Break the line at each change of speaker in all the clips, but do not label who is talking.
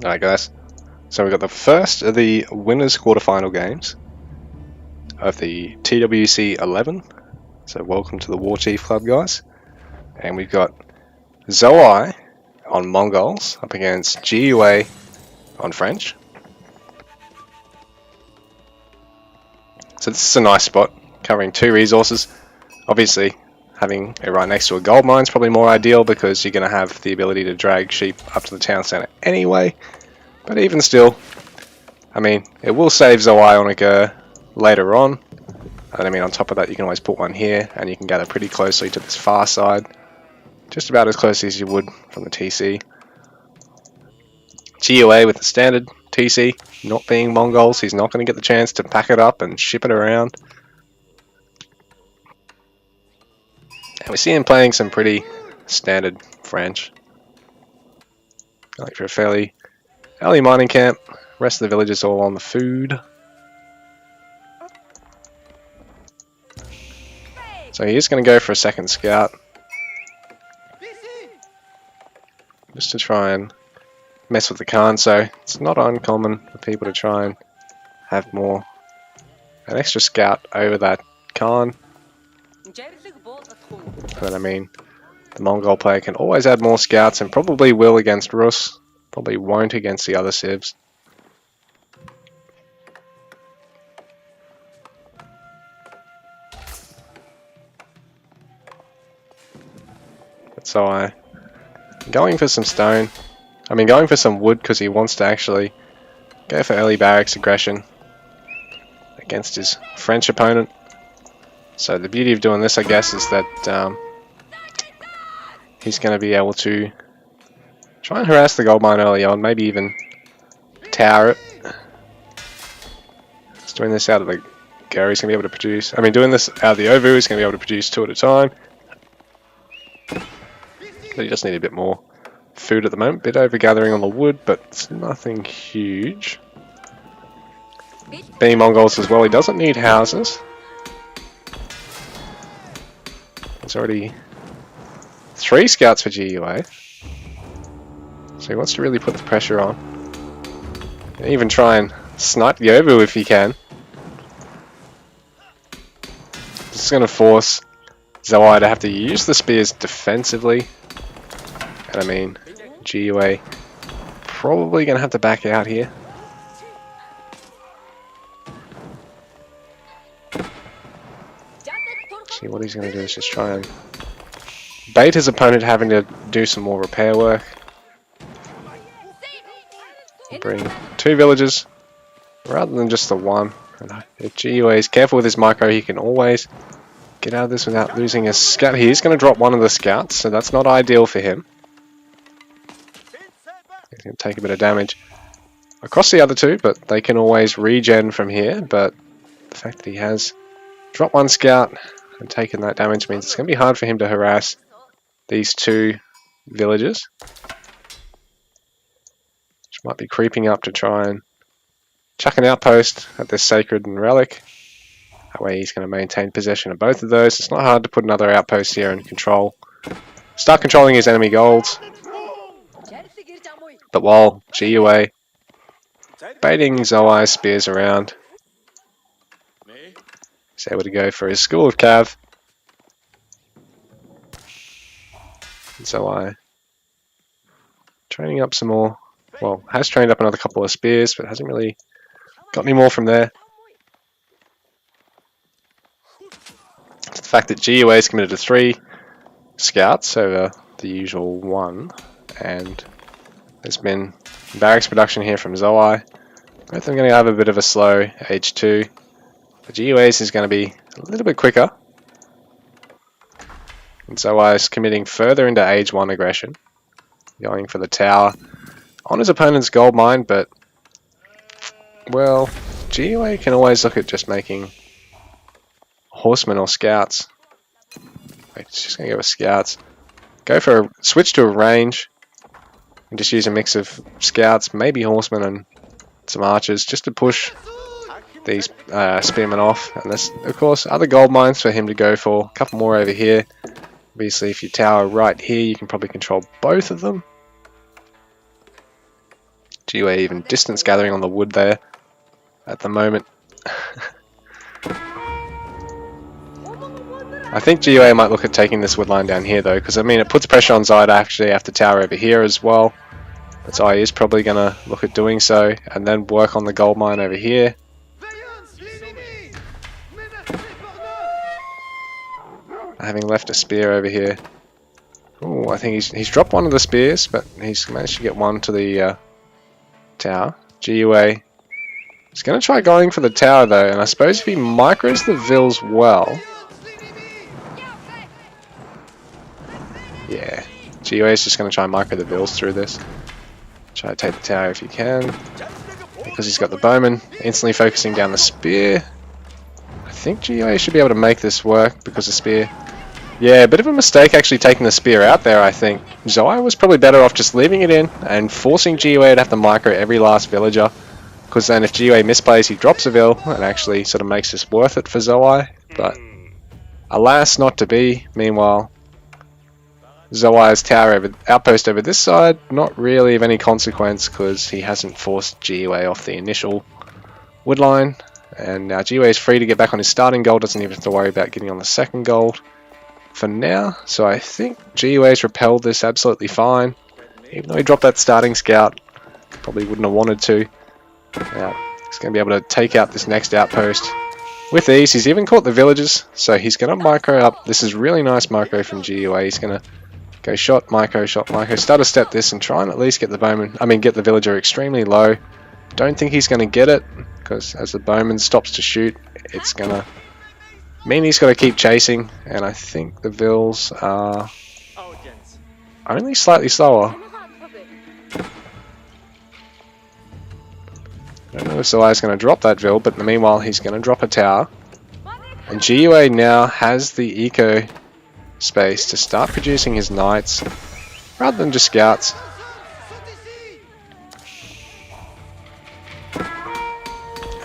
Alright guys, so we've got the first of the winners quarterfinal games of the TWC 11. So welcome to the Warchief Club guys. And we've got Xoai on Mongols up against GiveUA on French. So this is a nice spot, covering two resources. Obviously having it right next to a gold mine is probably more ideal because you're going to have the ability to drag sheep up to the town centre anyway. But even still, I mean, it will save Xoai on a go later on. And I mean, on top of that, you can always put one here, and you can gather pretty closely to this far side. Just about as close as you would from the TC. GiveUA with the standard TC, not being Mongols, he's not going to get the chance to pack it up and ship it around. And we see him playing some pretty standard French. Like for a fairly early mining camp, rest of the village is all on the food. So he is going to go for a second scout. Just to try and mess with the Khan, so it's not uncommon for people to try and have an extra scout over that Khan. But I mean, the Mongol player can always add more scouts and probably will against Rus, probably won't against the other civs. So I'm going for some stone. I mean, going for some wood because he wants to actually go for early barracks aggression against his French opponent. So the beauty of doing this, I guess, is that he's going to be able to try and harass the gold mine early on, maybe even tower it. Just doing this out of the go, he's going to be able to produce. I mean, doing this out of the Ovu, he's going to be able to produce 2 at a time. But he just need a bit more food at the moment. Bit over gathering on the wood, but it's nothing huge. Being Mongols as well, he doesn't need houses. There's already 3 scouts for GiveUA. So he wants to really put the pressure on. And even try and snipe the Ovu if he can. This is going to force Xoai to have to use the spears defensively. And I mean, GiveUA probably going to have to back out here. See, what he's going to do is just try and bait his opponent having to do some more repair work. Bring 2 villagers rather than just the one. And if GiveUA is careful with his micro, he can always get out of this without losing a scout. He's going to drop one of the scouts, so that's not ideal for him. He's going to take a bit of damage across the other 2, but they can always regen from here. But the fact that he has dropped 1 scout and taken that damage means it's going to be hard for him to harass these 2 villagers. Which might be creeping up to try and chuck an outpost at this sacred and relic. That way he's going to maintain possession of both of those. It's not hard to put another outpost here and start controlling his enemy golds. But while GiveUA baiting Xoai's spears around, he's able to go for his School of Cav. Xoai training up some more. Well, has trained up another couple of spears, but hasn't really got any more from there. It's the fact that GiveUA is committed to 3 scouts over the usual 1, and there's been barracks production here from Xoai. Both of them going to have a bit of a slow age 2. The GiveUA's is going to be a little bit quicker. And Xoai is committing further into age 1 aggression, going for the tower on his opponent's gold mine, but well, GiveUA can always look at just making horsemen or scouts. It's just going to go with scouts. Go for a switch to a range and just use a mix of scouts, maybe horsemen and some archers, just to push these spearmen off. And there's, of course, other gold mines for him to go for. A couple more over here. Obviously, if you tower right here, you can probably control both of them. GiveUA even distance gathering on the wood there at the moment. I think GiveUA might look at taking this wood line down here though, because I mean it puts pressure on Xoai to actually have to tower over here as well. But Xoai is probably going to look at doing so, and then work on the gold mine over here. Having left a spear over here. Oh, I think he's dropped one of the spears, but he's managed to get one to the tower. GiveUA is going to try going for the tower though, and I suppose if he micros the vills well... Yeah, GiveUA is just going to try and micro the vills through this. Try to take the tower if you can. Because he's got the bowman, instantly focusing down the spear. I think GiveUA should be able to make this work because the spear... Yeah, a bit of a mistake actually taking the spear out there, I think. Xoai was probably better off just leaving it in and forcing GiveUA to have to micro every last villager. Because then if GiveUA misplays, he drops a vill and actually sort of makes this worth it for Xoai. But alas, not to be. Meanwhile, Xoai's tower outpost over this side, not really of any consequence because he hasn't forced GiveUA off the initial wood line. And now GiveUA is free to get back on his starting gold, doesn't even have to worry about getting on the second gold for now. So I think GiveUA's repelled this absolutely fine. Even though he dropped that starting scout, probably wouldn't have wanted to. Now, he's going to be able to take out this next outpost with ease. He's even caught the villagers, so he's going to micro up. This is really nice micro from GiveUA. He's going to go shot, micro, start to step this and try and at least get the bowman, get the villager extremely low. Don't think he's going to get it, because as the bowman stops to shoot, it's going to mean he's got to keep chasing, and I think the vills are only slightly slower. I don't know if Xoai's going to drop that vill, but in the meanwhile he's going to drop a tower. And GiveUA now has the eco space to start producing his knights, rather than just scouts.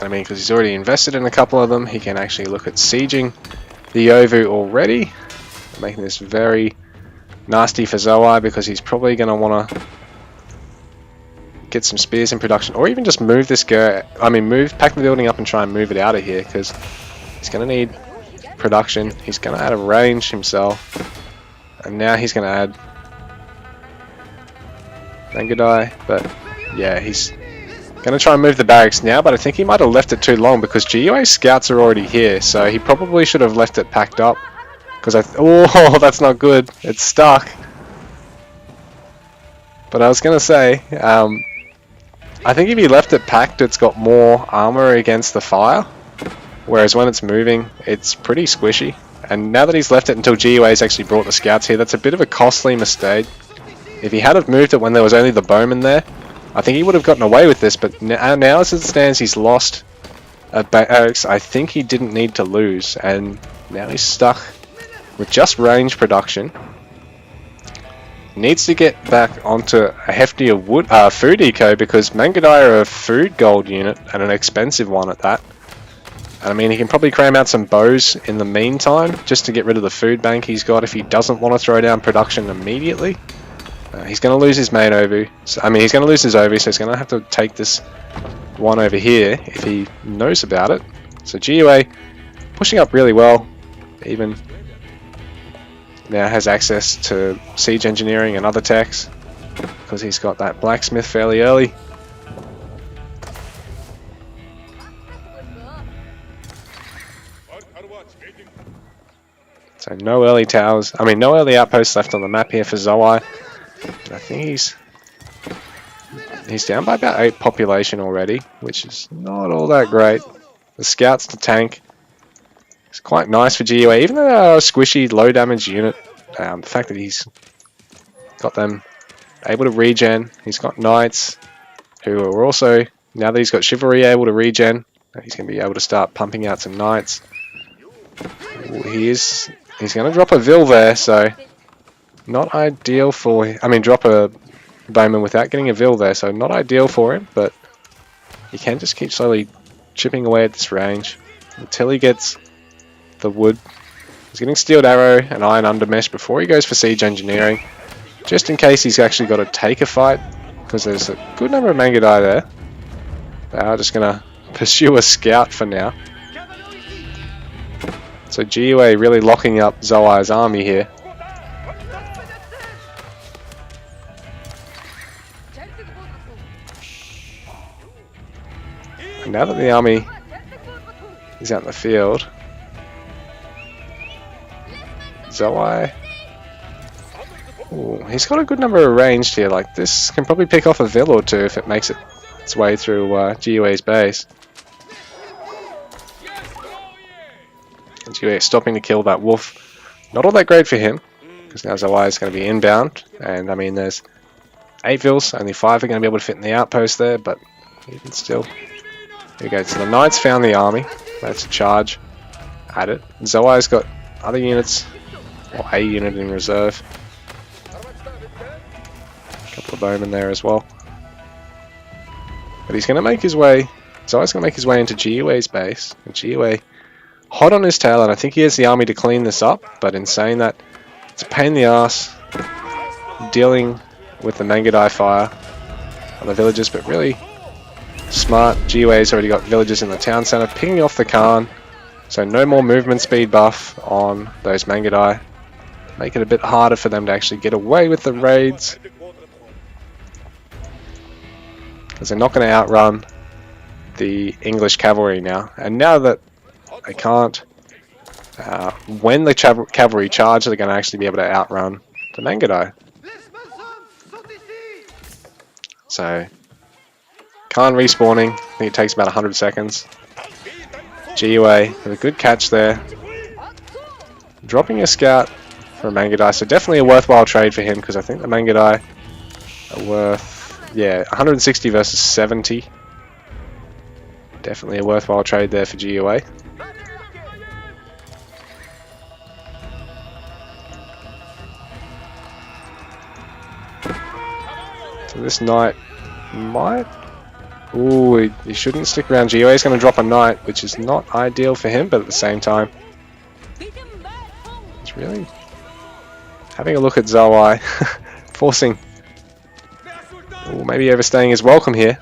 I mean, because he's already invested in a couple of them, he can actually look at sieging the Ovu already, making this very nasty for Xoai, because he's probably going to want to get some spears in production, or even just move this pack the building up and try and move it out of here, because he's going to need production. He's going to add a range himself, and now he's going to add Mangadai, but yeah, he's going to try and move the barracks now, but I think he might have left it too long because GiveUA's scouts are already here, so he probably should have left it packed up. Because oh, that's not good. It's stuck. But I was going to say, I think if he left it packed, it's got more armor against the fire. Whereas when it's moving, it's pretty squishy. And now that he's left it until GiveUA's actually brought the scouts here, that's a bit of a costly mistake. If he had have moved it when there was only the bowman there, I think he would have gotten away with this, but now as it stands, he's lost a barracks I think he didn't need to lose, and now he's stuck with just range production. Needs to get back onto a heftier food eco, because Mangadai are a food gold unit, and an expensive one at that. And I mean, he can probably cram out some bows in the meantime, just to get rid of the food bank he's got if he doesn't want to throw down production immediately. He's going to lose his main Ovu. He's going to lose his Ovu, so he's going to have to take this one over here if he knows about it. So GiveUA pushing up really well. Even now has access to siege engineering and other techs, because he's got that blacksmith fairly early. So no early towers. No early outposts left on the map here for Xoai. I think he's down by about 8 population already, which is not all that great. The scouts to tank is quite nice for GiveUA, even though they're a squishy, low damage unit. The fact that he's got them able to regen, he's got knights who are also, now that he's got chivalry able to regen, he's going to be able to start pumping out some knights. He's going to drop a vill there, so not ideal for him. Drop a bowman without getting a vill there, so not ideal for him, but he can just keep slowly chipping away at this range until he gets the wood. He's getting steeled arrow and iron undermesh before he goes for siege engineering, just in case he's actually got to take a fight, because there's a good number of Mangudai there. They are just going to pursue a scout for now. So GiveUA really locking up Xoai's army here. And now that the army is out in the field, Xoai, ooh, he's got a good number of ranged here. Like, this can probably pick off a vill or two if it makes its way through GiveUA's base. And GiveUA stopping to kill that wolf. Not all that great for him, because now Xoai is going to be inbound. And I mean, there's 8 vills, only 5 are going to be able to fit in the outpost there, but even still. Here we go, so the Knights found the army. That's a charge at it. Xoai's got other units, or a unit in reserve. A couple of bowmen there as well. But he's going to make his way, Xoai's going to make his way into GiveUA's base. And GiveUA hot on his tail, and I think he has the army to clean this up, but in saying that, it's a pain in the ass dealing with the Mangudai fire on the villagers, but really smart. GiveUA's already got villagers in the town center, picking off the Khan, so no more movement speed buff on those Mangudai. Make it a bit harder for them to actually get away with the raids, because they're not going to outrun the English cavalry now. And now that they can't, when the cavalry charge, they're going to actually be able to outrun the Mangudai. So Khan respawning, I think it takes about 100 seconds. GiveUA with a good catch there. Dropping a scout for a Mangudai, so definitely a worthwhile trade for him, because I think the Mangudai are worth, yeah, 160 versus 70. Definitely a worthwhile trade there for GiveUA. So this knight might... Ooh, he shouldn't stick around. GiveUA is going to drop a knight, which is not ideal for him, but at the same time, it's really having a look at Xoai, forcing... Ooh, maybe overstaying his welcome here.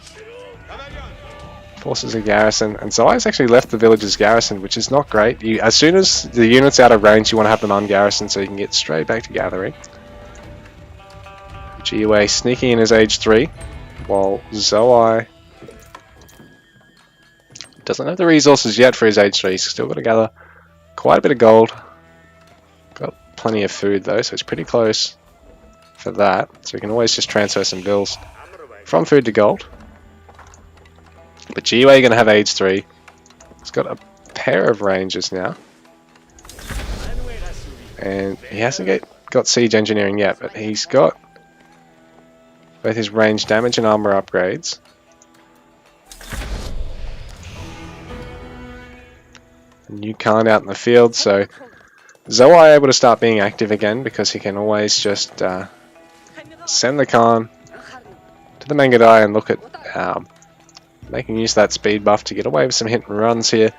Forces a garrison, and Xoai's actually left the village's garrison, which is not great. As soon as the unit's out of range, you want to have them ungarrisoned so you can get straight back to gathering. GiveUA sneaking in his age 3, while Xoai doesn't have the resources yet for his age 3. He's still got to gather quite a bit of gold. Got plenty of food though, so it's pretty close for that. So we can always just transfer some bills from food to gold. But GiveUA going to have age 3. He's got a pair of rangers now. And he hasn't got siege engineering yet, but he's got both his range damage and armor upgrades. New Khan out in the field, so Xoai able to start being active again, because he can always just send the Khan to the Mangudai and look at making use of that speed buff to get away with some hit and runs here.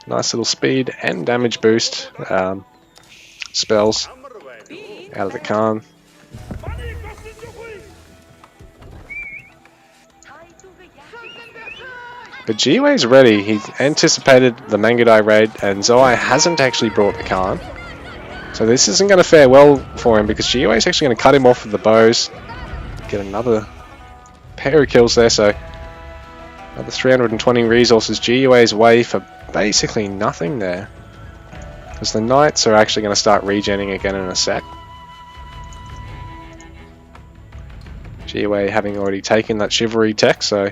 Nice little speed and damage boost spells out of the Khan. But GiveUA's ready. He anticipated the Mangudai raid, and Xoai hasn't actually brought the Khan. So this isn't going to fare well for him, because GiveUA is actually going to cut him off with the bows. Get another pair of kills there, so another 320 resources GiveUA's way for basically nothing there. Because the Knights are actually going to start regenning again in a sec. GiveUA having already taken that chivalry tech, so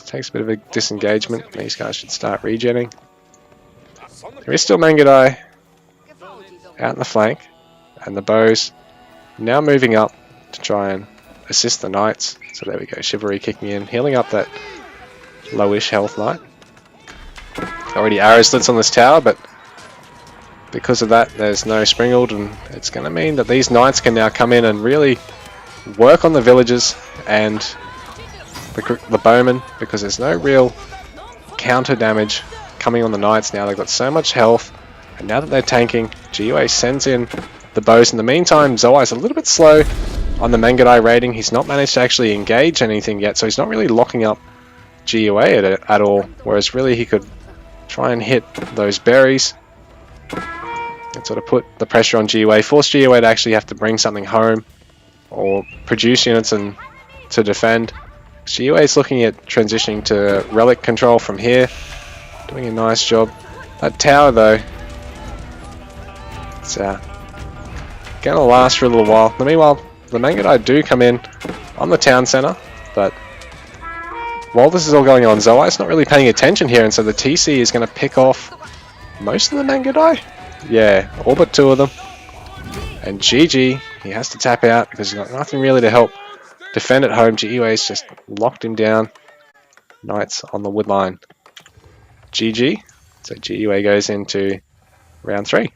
takes a bit of a disengagement. These guys should start regenning. There is still Mangudai out in the flank, and the bows now moving up to try and assist the Knights. So there we go, chivalry kicking in, healing up that lowish health knight. Already arrow slits on this tower, but because of that there's no Springald, and it's going to mean that these Knights can now come in and really work on the villagers and the bowmen, because there's no real counter damage coming on the Knights now. They've got so much health, and now that they're tanking, GiveUA sends in the bows. In the meantime, Xoai's a little bit slow on the Mangudai raiding. He's not managed to actually engage anything yet, so he's not really locking up GiveUA at all, whereas really he could try and hit those berries and sort of put the pressure on GiveUA, force GiveUA to actually have to bring something home or produce units and to defend. GiveUA is looking at transitioning to relic control from here, doing a nice job. That tower though, it's gonna last for a little while. Meanwhile, the Mangudai do come in on the town center, but while this is all going on, Xoai's not really paying attention here, and so the TC is going to pick off most of the Mangudai. Yeah, all but 2 of them. And GG, he has to tap out because he's got nothing really to help defend at home. GiveUA's just locked him down. Knights on the wood line. GG. So GiveUA goes into round 3.